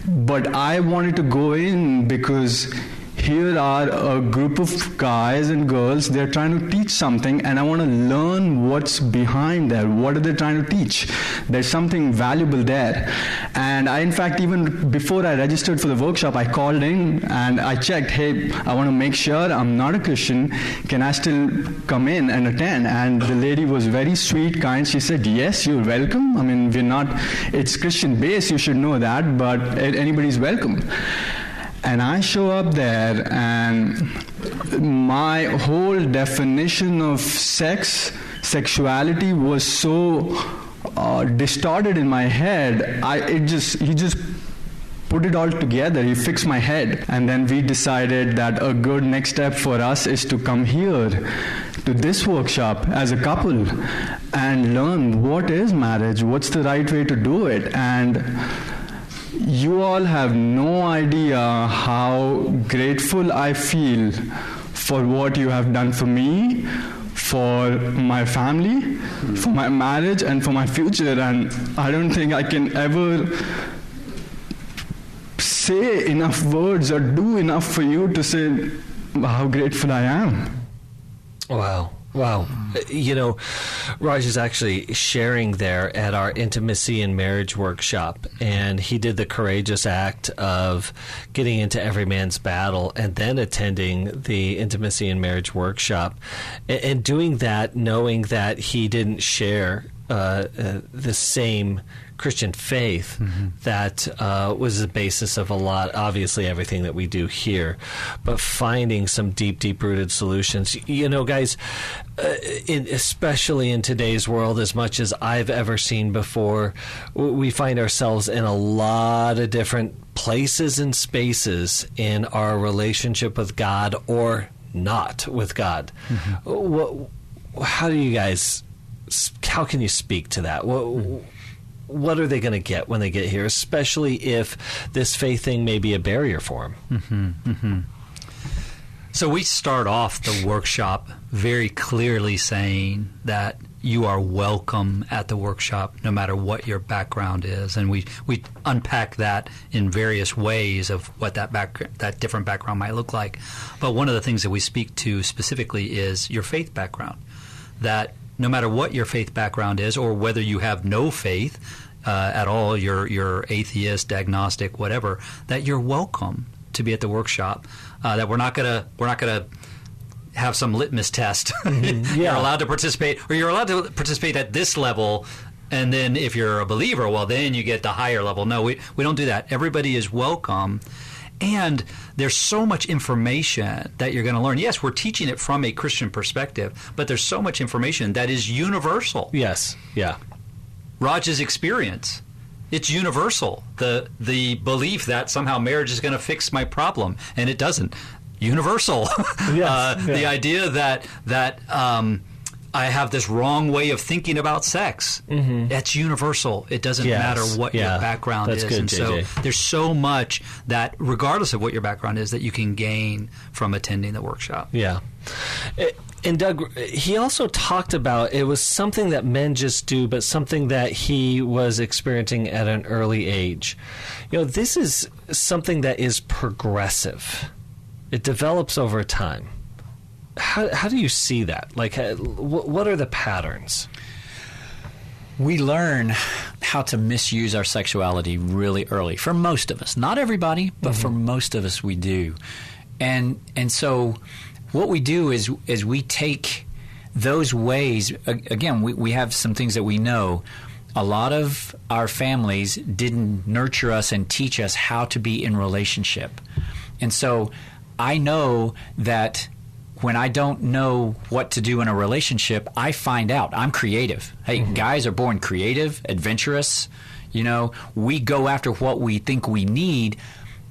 [SPEAKER 20] But I wanted to go in because here are a group of guys and girls, they're trying to teach something, and I want to learn what's behind there. What are they trying to teach? There's something valuable there. And I, in fact, even before I registered for the workshop, I called in and I checked, hey, I want to make sure I'm not a Christian. Can I still come in and attend? And the lady was very sweet, kind. She said, yes, you're welcome. I mean, it's Christian based, you should know that, but anybody's welcome. And I show up there, and my whole definition of sexuality was so distorted in my head. He just put it all together. He fixed my head. And then we decided that a good next step for us is to come here to this workshop as a couple and learn what is marriage, what's the right way to do it. And you all have no idea how grateful I feel for what you have done for me, for my family, for my marriage, and for my future. And I don't think I can ever say enough words or do enough for you to say how grateful I am.
[SPEAKER 6] Wow. You know, Raj is actually sharing there at our Intimacy and Marriage workshop, and he did the courageous act of getting into Every Man's Battle and then attending the Intimacy and Marriage workshop, and doing that knowing that he didn't share the same Christian faith that was the basis of obviously everything that we do here, but finding some deep-rooted solutions. You know, guys, especially in today's world, as much as I've ever seen before, we find ourselves in a lot of different places and spaces in our relationship with God or not with God. How do you guys, how can you speak to that? What are they going to get when they get here, especially if this faith thing may be a barrier for them?
[SPEAKER 7] So we start off the workshop very clearly saying that you are welcome at the workshop no matter what your background is. And we unpack that in various ways of what that different background might look like. But one of the things that we speak to specifically is your faith background. That no matter what your faith background is, or whether you have no faith at all, you're atheist, agnostic, whatever, that you're welcome to be at the workshop. That we're not gonna have some litmus test. You're allowed to participate, or you're allowed to participate at this level, and then if you're a believer, well, then you get the higher level. No, we don't do that. Everybody is welcome. And there's so much information that you're going to learn. Yes, we're teaching it from a Christian perspective, but there's so much information that is universal.
[SPEAKER 6] Yes, yeah.
[SPEAKER 7] Raj's experience, it's universal. The belief that somehow marriage is going to fix my problem, and it doesn't. Universal. Yes, the idea that I have this wrong way of thinking about sex. That's universal. It doesn't matter what your background is.
[SPEAKER 6] Good,
[SPEAKER 7] and
[SPEAKER 6] JJ.
[SPEAKER 7] so there's so much that, regardless of what your background is, that you can gain from attending the workshop.
[SPEAKER 6] Yeah. And Doug, he also talked about it was something that men just do, but something that he was experiencing at an early age. This is something that is progressive. It develops over time. How do you see that? Like, what are the patterns?
[SPEAKER 8] We learn how to misuse our sexuality really early. For most of us, not everybody, but for most of us, we do. And so, what we do is we take those ways. Again, we have some things that we know. A lot of our families didn't nurture us and teach us how to be in relationship, and so I know that when I don't know what to do in a relationship, I find out. I'm creative. Hey, guys are born creative, adventurous. We go after what we think we need,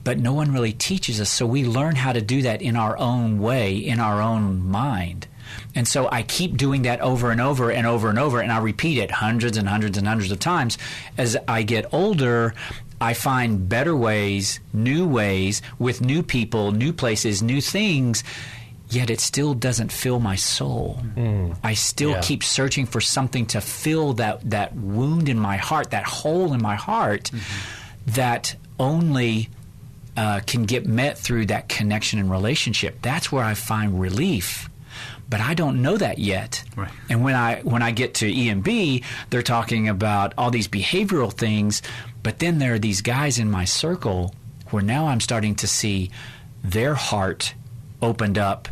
[SPEAKER 8] but no one really teaches us. So we learn how to do that in our own way, in our own mind. And so I keep doing that over and over and over and over, and I repeat it hundreds and hundreds and hundreds of times. As I get older, I find better ways with new people, new places, new things. Yet it still doesn't fill my soul. I still keep searching for something to fill that wound in my heart, that hole in my heart, that only can get met through that connection and relationship. That's where I find relief. But I don't know that yet. Right. And when I get to EMB, they're talking about all these behavioral things, but then there are these guys in my circle where now I'm starting to see their heart opened up,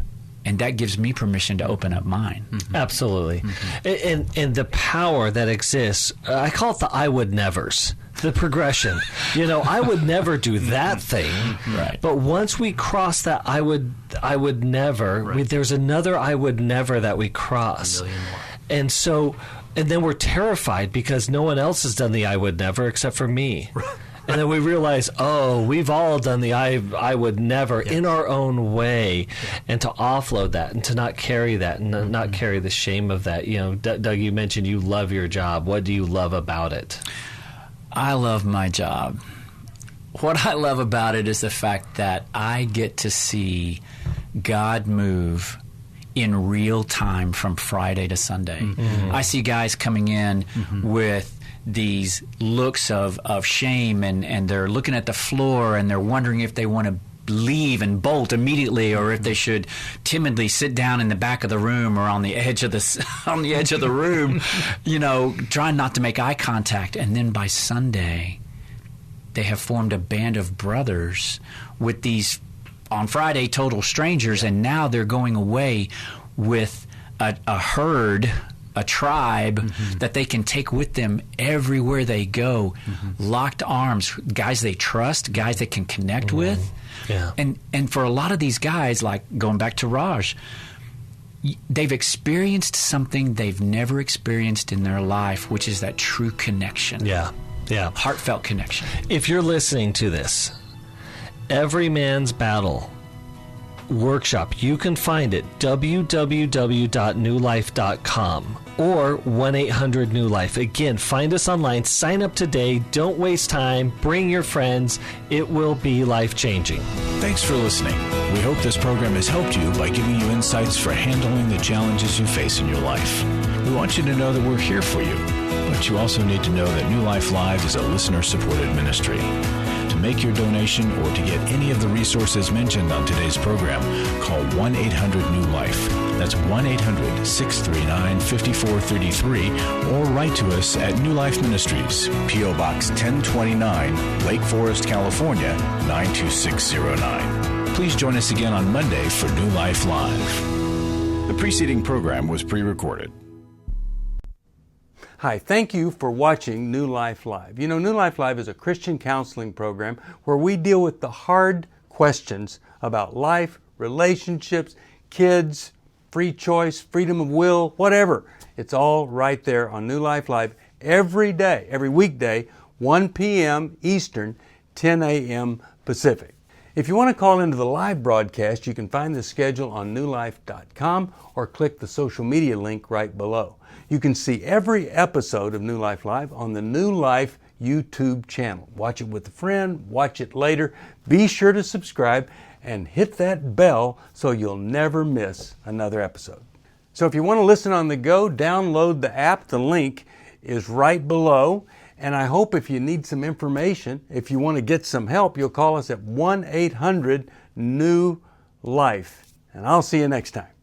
[SPEAKER 8] and that gives me permission to open up mine.
[SPEAKER 6] Absolutely. And the power that exists, I call it the I would nevers, the progression. I would never do that thing.
[SPEAKER 8] Right.
[SPEAKER 6] But once we cross that I would never, there's another I would never that we cross.
[SPEAKER 7] 1 million more.
[SPEAKER 6] And so, and then we're terrified because no one else has done the I would never except for me. And then we realize, we've all done the I would never in our own way, and to offload that and to not carry that and not carry the shame of that. Doug, you mentioned you love your job. What do you love about it?
[SPEAKER 8] I love my job. What I love about it is the fact that I get to see God move in real time from Friday to Sunday. I see guys coming in with these looks of shame, and they're looking at the floor and they're wondering if they want to leave and bolt immediately, or if they should timidly sit down in the back of the room or on the edge of the room, trying not to make eye contact. And then by Sunday, they have formed a band of brothers with these, on Friday, total strangers, and now they're going away with a herd, a tribe that they can take with them everywhere they go. Locked arms, guys they trust, guys they can connect with.
[SPEAKER 6] Yeah.
[SPEAKER 8] And for a lot of these guys, like going back to Raj, they've experienced something they've never experienced in their life, which is that true connection.
[SPEAKER 6] Yeah.
[SPEAKER 8] Heartfelt connection.
[SPEAKER 6] If you're listening to this, Every Man's Battle workshop, you can find it www.newlife.com or 1-800-NEW-LIFE. Again, find us online, sign up today, don't waste time, bring your friends. It will be life-changing.
[SPEAKER 1] Thanks for listening. We hope this program has helped you by giving you insights for handling the challenges you face in your life. We want you to know that we're here for you, but you also need to know that New Life Live is a listener-supported ministry. To make your donation or to get any of the resources mentioned on today's program, call 1-800-NEW-LIFE. That's 1-800-639-5433, or write to us at New Life Ministries, P.O. Box 1029, Lake Forest, California, 92609. Please join us again on Monday for New Life Live. The preceding program was pre-recorded.
[SPEAKER 2] Hi, thank you for watching New Life Live. You know, New Life Live is a Christian counseling program where we deal with the hard questions about life, relationships, kids, free choice, freedom of will, whatever. It's all right there on New Life Live every day, every weekday, 1 p.m. Eastern, 10 a.m. Pacific. If you want to call into the live broadcast, you can find the schedule on newlife.com or click the social media link right below. You can see every episode of New Life Live on the New Life YouTube channel. Watch it with a friend, watch it later. Be sure to subscribe and hit that bell so you'll never miss another episode. So if you want to listen on the go, download the app. The link is right below. And I hope if you need some information, if you want to get some help, you'll call us at 1-800-NEW-LIFE. And I'll see you next time.